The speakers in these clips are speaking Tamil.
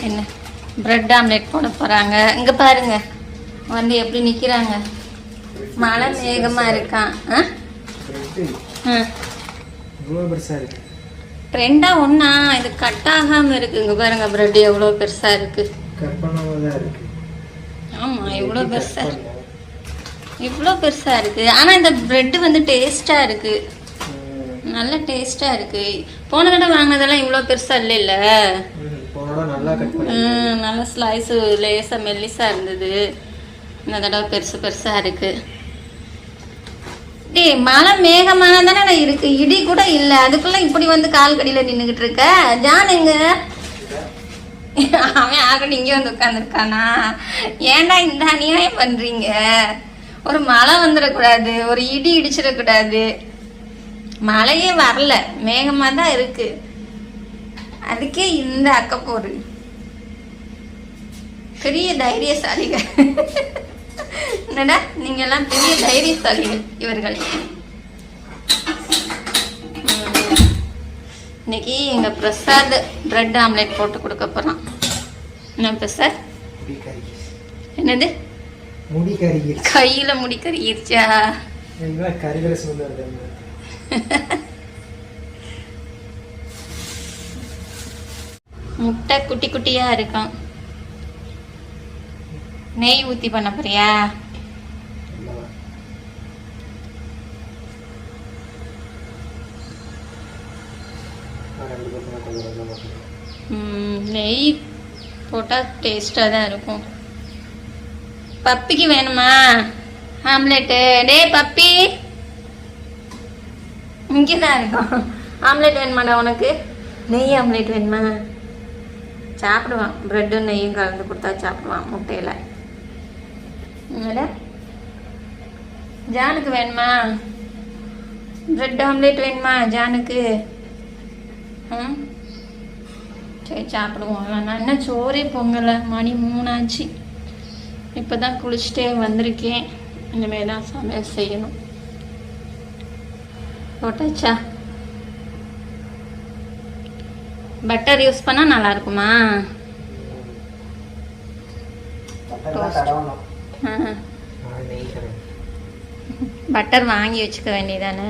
என்ன பிரெட் ஆம்லெட் போட போகிறாங்க. இங்கே பாருங்க வந்து எப்படி நிற்கிறாங்க. மழை மேகமாக இருக்கான். ரெண்டாக ஒன்றா இது கட் ஆகாமல் இருக்குது. இங்கே பாருங்க பிரெட் எவ்வளோ பெருசாக இருக்குது. ஆமாம் இவ்வளோ பெருசாக இருக்குது. ஆனால் இந்த பிரெட்டு வந்து டேஸ்ட்டாக இருக்குது, நல்ல டேஸ்ட்டாக இருக்குது. போன தடவை வாங்கினதெல்லாம் இவ்வளோ பெருசாக இல்லைல்ல, நல்ல ஸ்லைஸு லேசாக மெல்லிஸாக இருந்தது. இந்த தடவை பெருசாக இருக்குது. டே மழை மேகமான தானே இருக்கு, இடி கூட இல்லை, அதுக்குள்ள இப்படி வந்து கால் கடியில் நின்றுக்கிட்டு இருக்க. ஜானுங்க அவன் ஆல்ரெடி இங்கே வந்து உட்காந்துருக்கானா? ஏன்டா இந்த அநியாயம் பண்றீங்க? ஒரு மழை வந்துடக்கூடாது, ஒரு இடி இடிச்சிடக்கூடாது. மழையே வரல, மேகமா தான் இருக்கு. அதுக்கே இந்த அக்கப்போரு. பெரிய தைரியசாலிகள் என்னடா நீங்க எல்லாம் பெரிய தைரியசாலிகள் இவர்கள். இன்னைக்கு எங்க பிரசாத் பிரெட் ஆம்லெட் போட்டு கொடுக்க போறான். என்ன பிரசாத்? என்னது? கையில முடி கறிச்சா? முட்டை குட்டி குட்டியா இருக்கும். நெய் ஊத்தி பண்ண போறியா? நெய் போட்டா டேஸ்டா தான் இருக்கும். பப்பிக்கு வேணுமா ஆம்லெட்டு? டே பப்பி இங்கதான் இருக்கும். ஆம்லெட் வேணுமாடா உனக்கு? நெய் ஆம்லெட் வேணுமா? சாப்பிடுவான், பிரெட்டும் நெய்யும் கலந்து கொடுத்தா சாப்பிடுவான் முட்டையில. ஜானுக்கு வேணுமா பிரெட் ஆம்லெட்? வேணுமா ஜானுக்கு? சரி சாப்பிடுவோம். நான் என்ன சோறே பொங்கலை, மணி 3 ஆச்சு. இப்போதான் குளிச்சுட்டே வந்திருக்கேன். இனிமேல் தான் சமையல் செய்யணும். போட்டாச்சா? பட்டர் யூஸ் பண்ணா நல்லா இருக்குமா? பட்டர் வாங்கி வச்சுக்க வேண்டியதானே.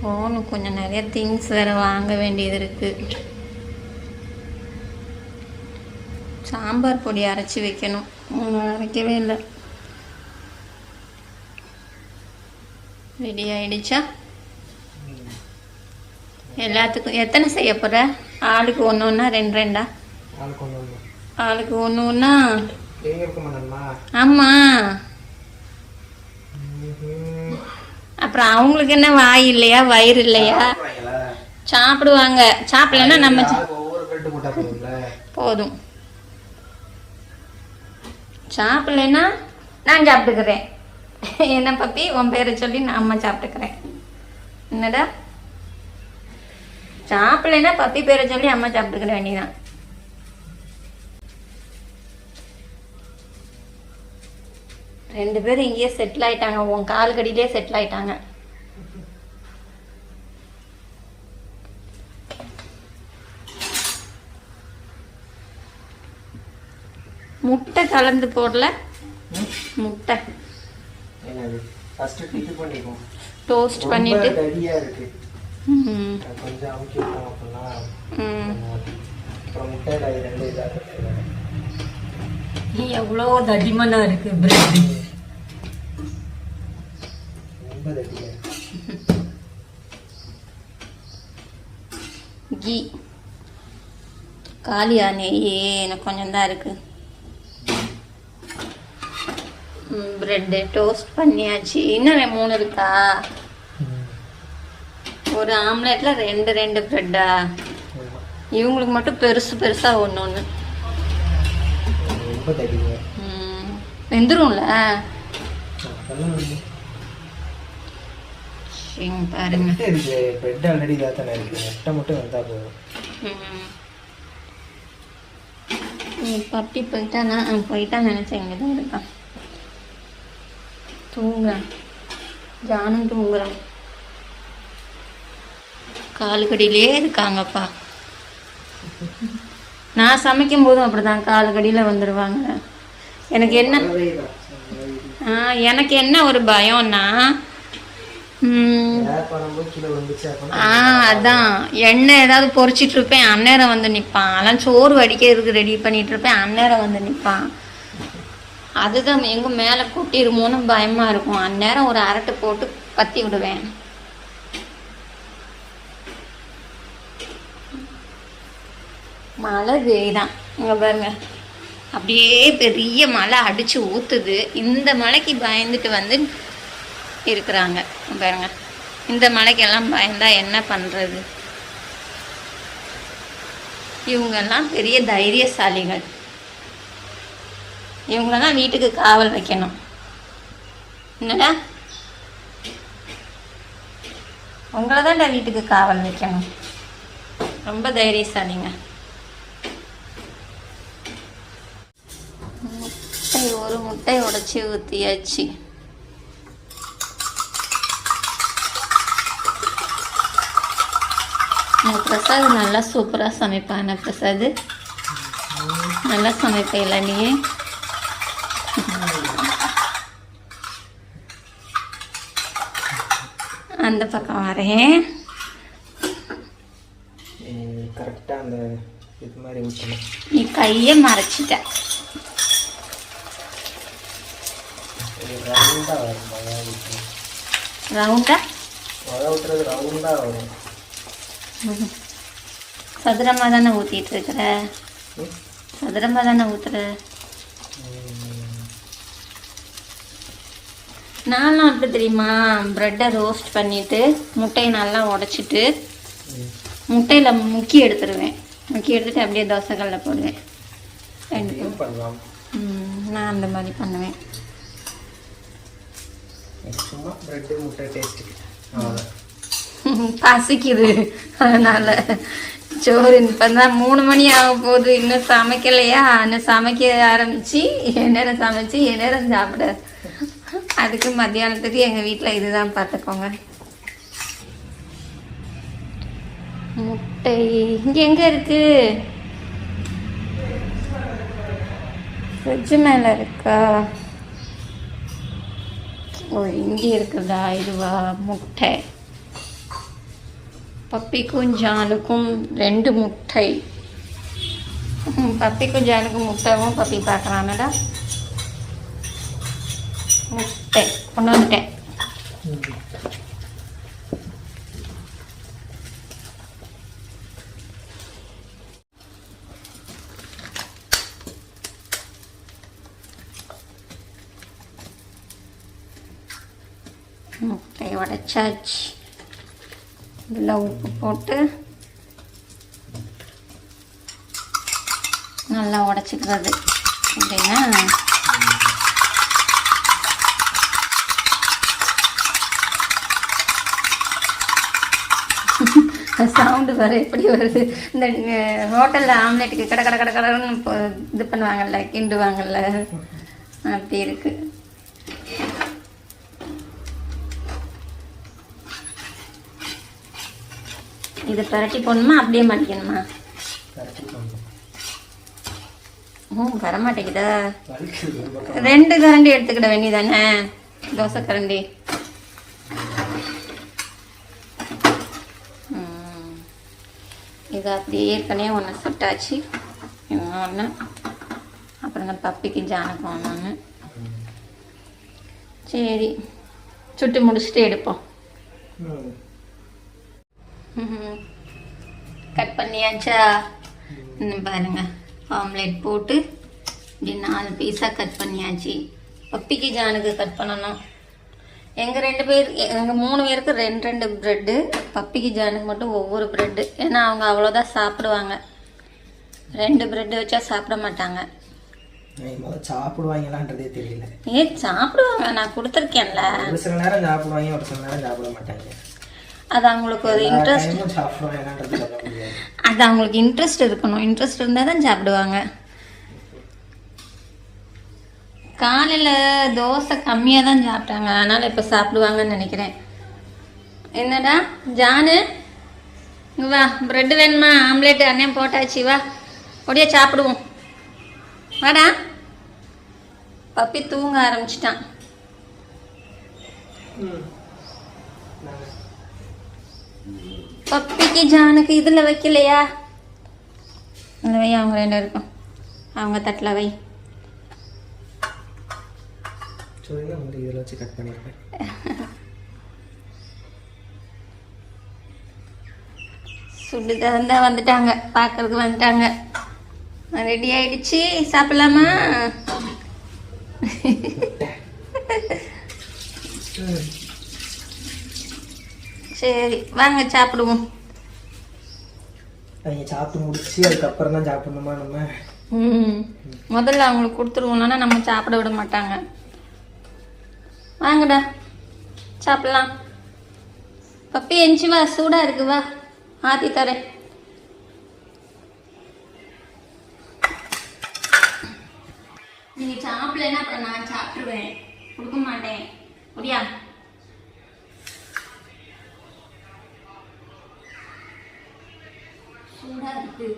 போகணும், கொஞ்சம் நிறைய திங்ஸ் வேற வாங்க வேண்டியது இருக்கு. சாம்பார் பொடி அரைச்சி வைக்கணும், அரைக்கவே இல்லை. ரெடி ஆயிடுச்சா? எல்லாத்துக்கும் எத்தனை செய்ய போற? ஆளுக்கு ஒன்று ஒன்றா 2 ஆளுக்கு ஒன்று ஒன்றா? ஆமா. அப்புறம் அவங்களுக்கு என்ன வாய் இல்லையா, வயிறு இல்லையா? சாப்பிடுவாங்க. சாப்பிடலன்னா நம்ம போதும். சாப்பிடலன்னா நான் சாப்பிட்டுக்கிறேன். என்ன பப்பி உன் பேரை சொல்லி நான் அம்மா சாப்பிட்டுக்கிறேன். என்னடா? சாப்பிடலன்னா பப்பி பேரை சொல்லி அம்மா சாப்பிட்டுக்கிற வேண்டியதான். ரெண்டு பேரும் இங்கேயே செட்டில் ஆயிட்டாங்க, உன் கால் கடியிலே செட்டில் ஆயிட்டாங்க. முட்டை கலந்து போடல? முட்டை டோஸ்ட் பண்ணிட்டு எவ்வளோ தடிமனா இருக்கு பிரெட். கீ காலியா? நெய் எனக்கு கொஞ்சம் தான் இருக்கு. பிரெட்டு டோஸ்ட் பண்ணியாச்சு. இன்னும் 3 இருக்கா? ஒரு ஆம்லெட்ல 2 பிரெட்டா? இவங்களுக்கு மட்டும் பெருசா ஒன்று வெந்துரும்ல. பாருங்க பப்பி போயிட்டானா? போயிட்டான்னு நினைச்சேன். இங்கதான் இருக்கான், தூங்குறான். ஜானும் தூங்குறான். காலுக்கடியிலே இருக்காங்கப்பா. நான் சமைக்கும் போதும் அப்படிதான் கால் கடியில் வந்துடுவாங்க. எனக்கு என்ன ஒரு பயம்னா அதான் எண்ணெய் ஏதாவது பொறிச்சிட்டு இருப்பேன், அந்நேரம் வந்து நிற்பான். அதெல்லாம் சோறு வடிக்கிறதுக்கு ரெடி பண்ணிட்டு இருப்பேன், அந்நேரம் வந்து நிற்பான். அதுதான் எங்க மேலே கொட்டிருமோன்னு பயமா இருக்கும். அந்நேரம் ஒரு அரட்டை போட்டு பத்தி விடுவேன். மழை பெய்தான் இங்க பாருங்க, அப்படியே பெரிய மழை அடிச்சு ஊத்துது. இந்த மழைக்கு பயந்துட்டு வந்து இருக்கிறாங்க பாருங்க. இந்த மழைக்கெல்லாம் பயந்தா என்ன பண்றது? இவங்கெல்லாம் பெரிய தைரியசாலிகள். இவங்களெல்லாம் வீட்டுக்கு காவல் வைக்கணும். என்னடா உங்களை தான்டா வீட்டுக்கு காவல் வைக்கணும். ரொம்ப தைரியசாலிங்க. ஒரு முட்டை உடைச்சி ஊற்றியாச்சு. பிரசாத் நல்லா சூப்பராக சமைப்பான. பிரசாத் நல்லா சமைப்பேல நீ. அந்த பக்கம் வரேன். கரெக்டாக அந்த இது மாதிரி ஊற்றணும். நீ கையை மறைச்சிட்ட. ரவுண்டா வரும். சதுரமாக தானே ஊற்றிட்டு இருக்கிற? சதுரமாக தானே ஊற்றுற? நான்லாம் அப்படி தெரியுமா, ப்ரெட்டை ரோஸ்ட் பண்ணிவிட்டு முட்டையை நல்லா உடச்சிட்டு முட்டையில் முக்கி எடுத்துருவேன். முக்கி எடுத்துட்டு அப்படியே தோசைக்கல்ல போடுவேன். நான் அந்த மாதிரி பண்ணுவேன். சும்மா பிரெட் முட்டை டேஸ்ட்டுக்கு பசிக்குது, அதனால சோறு இப்போ தான் 3 மணி ஆக போகுது. இன்னும் சமைக்கலையா? இன்னும் சமைக்க ஆரம்பிச்சு எந்நேரம் சமைச்சு எந்நேரம் சாப்பிட. அதுக்கு மத்தியானத்துக்கு எங்கள் வீட்டில் இதுதான் பார்த்துக்கோங்க. முட்டை இங்கே எங்கே இருக்கு? ஃப்ரிட்ஜு மேலே இருக்கா? ஓ இங்கே இருக்குதா? இதுவா முட்டை? பப்பிக்கும் ஜானுக்கும் 2 முட்டை. பப்பிக்கும் ஜானுக்கும் முட்டைவும் பப்பி பார்க்குறானடா. முட்டை கொண்டு வந்துட்டேன். முட்டை உடைச்சாச்சு. இதில் உப்பு போட்டு நல்லா உடச்சிக்கிறது. அப்படின்னா சவுண்டு வர எப்படி வருது? இந்த ஹோட்டலில் ஆம்லெட்டுக்கு கடை கடை கடை கடைன்னு இது பண்ணுவாங்கல்ல, கிண்டுவாங்கல்ல, அப்படி இருக்கு. இதை பரட்டி போடணுமா அப்படியே மாட்டிக்கணுமா? வரமாட்டேங்குதா? 2 கரண்டி எடுத்துக்கிட வேண்டியதானே தோசை கரண்டி. இது அப்படியே ஏற்கனவே ஒன்று சுட்டாச்சு. இன்னொன்று அப்புறம் இந்த பப்பிக்கு ஜானுக்கும் ஒன்று. சரி சுட்டு முடிச்சுட்டு எடுப்போம். கட் பண்ணியாச்சா? இன்னும் பாருங்க, ஆம்லேட் போட்டு இப்படி 4 பீஸாக கட் பண்ணியாச்சு. பப்பிக்கு ஜானுக்கு கட் பண்ணணும். எங்கள் 3 பேருக்கு 2 ப்ரெட்டு. பப்பிக்கு ஜானுக்கு மட்டும் ஒவ்வொரு ப்ரெட்டு. ஏன்னா அவங்க அவ்வளோதான் சாப்பிடுவாங்க. 2 ப்ரெட்டு வச்சா சாப்பிட மாட்டாங்க. சாப்பிடுவாங்களான்றதே தெரியல. சாப்பிடுவாங்க, நான் கொடுத்துருக்கேன்ல. ஒரு சில நேரம் சாப்பிடுவாங்க, ஒரு சில நேரம் சாப்பிட மாட்டாங்க. அது அவங்களுக்கு ஒரு இன்ட்ரெஸ்ட். அது அவங்களுக்கு இன்ட்ரெஸ்ட் இருக்கணும். இன்ட்ரெஸ்ட் இருந்தால் தான் சாப்பிடுவாங்க. காலையில் தோசை கம்மியாக தான் சாப்பிட்டாங்க, அதனால் இப்போ சாப்பிடுவாங்கன்னு நினைக்கிறேன். என்னடா ஜானு இங்க வா, பிரெட் வேணுமா? ஆம்லேட் அண்ணன் போட்டாச்சு, வா ஒடியா சாப்பிடுவோம். வாடா. பப்பி தூங்க ஆரம்பிச்சிட்டான். பப்பிக்கு ஜானுக்கு இதில் வைக்கலையா? இந்த வை, அவங்க 2 இருக்கும், அவங்க தட்டில் வை. இதில் வச்சு கட் பண்ணியிருக்கேன். சுடு தான் வந்துட்டாங்க, பார்க்கறதுக்கு வந்துட்டாங்க. ரெடி ஆயிடுச்சு, சாப்பிடலாமா? சரி வாங்க சாப்பிடுவோம். அவங்க சாப்பிட்டு முடிச்சு அதுக்கப்புறம் தான் சாப்பிடணுமா நம்ம? முதல்ல அவங்களுக்கு கொடுத்துருவோம்னா நம்ம சாப்பிட விட மாட்டாங்க. வாங்கடா சாப்பிடலாம். பப்பி எஞ்சி வா, சூடா இருக்கு, வா ஆத்தி தரேன். நீங்க சாப்பிடலன்னா அப்புறம் நான் சாப்பிட்டுருவேன், கொடுக்க மாட்டேன். முடியா? சூடா இருக்கு.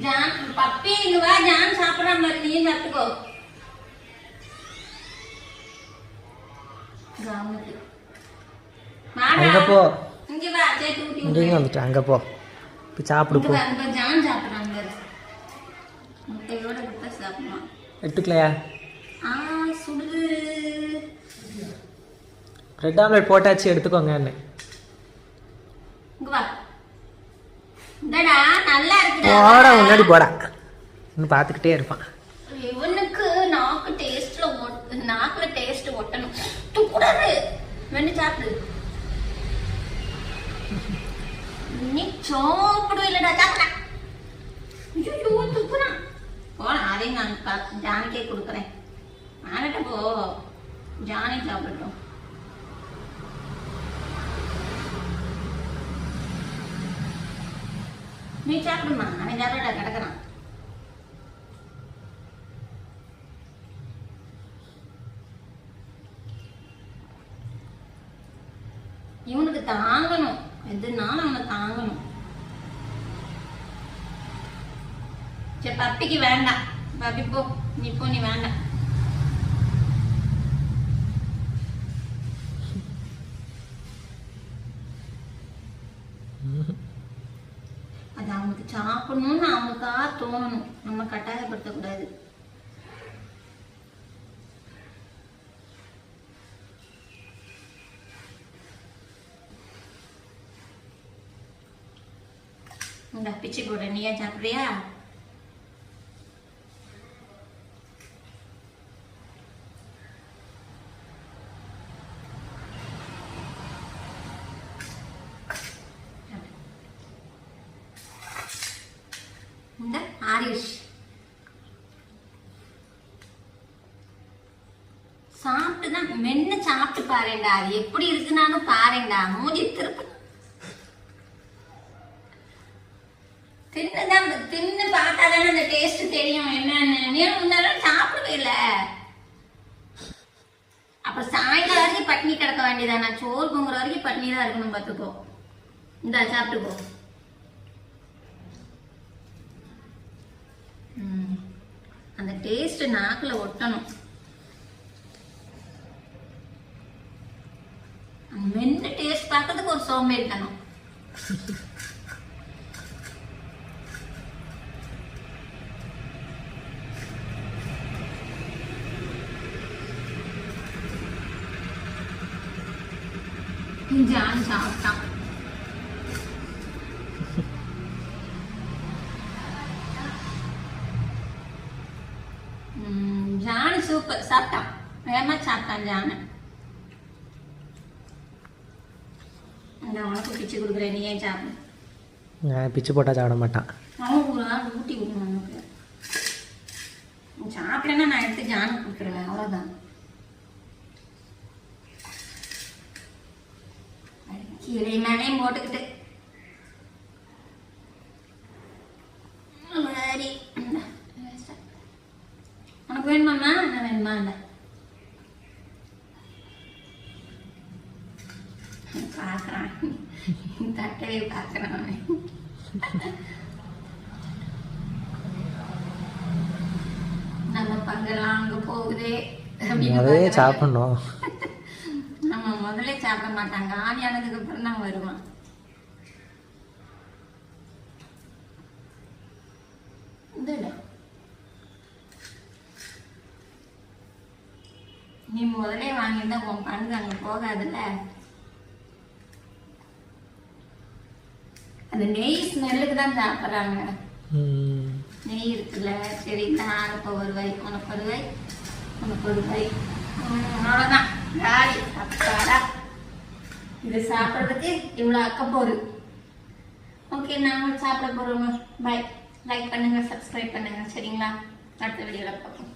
ஜான் பப்பி இங்க வா, ஜான் சாப்பிடுற மாதிரி நீ சாப்பிட்டுக்கோ. அங்க போ, இங்க வா, சேர்த்து ஊட்டி இங்க வந்துட்டு அங்க போ, இப்போ சாப்பிடு போ. அங்க ஜான் சாப்பிடுறாங்க, முட்டையோட விட்டு சாப்பிடலாம். எடுத்துக்கலையா? சுடுது. பிரெட் ஆம்லெட் போட்டாச்சு, எடுத்துக்கோங்க. இங்க வா. டடா நல்லா இருக்குடா. போடா முன்னாடி போடா, இன்னும் பார்த்துக்கிட்டே இருப்பான். இவனுக்கு நாக்குல டேஸ்ட் ஒட்டணும். தூக்கூடாது, வெண்ணு சாப்பிடு. நீ சாப்பிடு இல்லடா, சாப்பிடா. ஐயோ துப்புறான். போலாம், அதையும் நான் ஜானிக்கே கொடுக்குறேன். ஆனட்ட போ, ஜானி சாப்பிடட்டும். நீ சாப்பிடுமா, அவன் சாப்பிட கிடக்குறான். இவனுக்கு தாங்கணும், எதுனாலும் அவனை தாங்கணும். சரி பப்பிக்கு வேண்டாம், பப்பி போ, நீ போ, நீ வேண்டாம். அது அவனுக்கு சாப்பிடணும்னு அவனுக்கா தோணணும், நம்ம கட்டாயப்படுத்தக்கூடாது. இந்த பிச்சு போட, நீயா சாப்பிட்றியா? இந்த ஆரிஷ் சாப்பிட்டுதான் மென்னு சாப்பிட்டு பாருண்டா, அது எப்படி இருக்குனாலும் பாருண்டா. மூஞ்சி திருப்பு, தின்னு பார்த்தாதானே அந்த டேஸ்ட் தெரியும் என்னன்னு. நீ முன்னாலும் சாப்பிடவே இல்லை, அப்ப சாயங்காலம் வரைக்கும் பட்னி கிடக்க வேண்டியதானா? சோறு பொங்குற வரைக்கும் பட்னி தான் இருக்கணும், பார்த்துக்கோ. இந்த சாப்பிட்டுக்கோ. அந்த டேஸ்ட் நாக்குல ஒட்டணும். மென்னு டேஸ்ட் பார்க்கறதுக்கு ஒரு சோம்பேறித்தனம். ஜான் சாப்பிட்டான். ஜானு சூப்பர், சாப்பிட்டான், வேகமா சாப்பிட்டான் ஜானு. இந்த உனக்கு பிச்சு கொடுக்குறேன், நீ ஏன் சாப்பிடு. பிச்சு போட்டா சாப்பிட மாட்டான். அவன் ஒரு நாள் ஊட்டி விடணும் உனக்கு. சாப்பிடலன்னா நான் எடுத்து ஜானு கொடுத்துருவேன், அவ்வளோதான். கீழே மேலேயும் போட்டுக்கிட்டு சரி. உனக்கு வேணுமாம்மா? என்ன வேணுமா? இல்லை பார்க்குறான், தட்டவே பார்க்குறான். நம்ம பங்கெல்லாம் அங்கே போகுதே அதையே சாப்பிடணும். நம்ம முதல்ல சாப்பிட மாட்டாங்க, ஆணியானதுக்கு அப்புறம் தான் வருவான். நீ முதலே வாங்கியிருந்தா உன் பங்கு அங்கே போகாதுல்ல. அந்த நெய் ஸ்மெல்லுக்கு தான் சாப்பிட்றாங்க. நெய் இருக்குல்ல, சரி நான் இப்போ ஒரு வை, உனக்கு ஒரு வை, உனக்கு ஒரு வை, அவ்வளோதான் காலி. அப்பாடா, இது சாப்பிட்றதுக்கு இவ்வளோ அக்கப்போரு. ஓகே, நாங்கள் சாப்பிட போகிறோங்க. பை. லைக் பண்ணுங்க, சப்ஸ்கிரைப் பண்ணுங்க, சரிங்களா? அடுத்த வீடியோவில் பார்ப்போம்.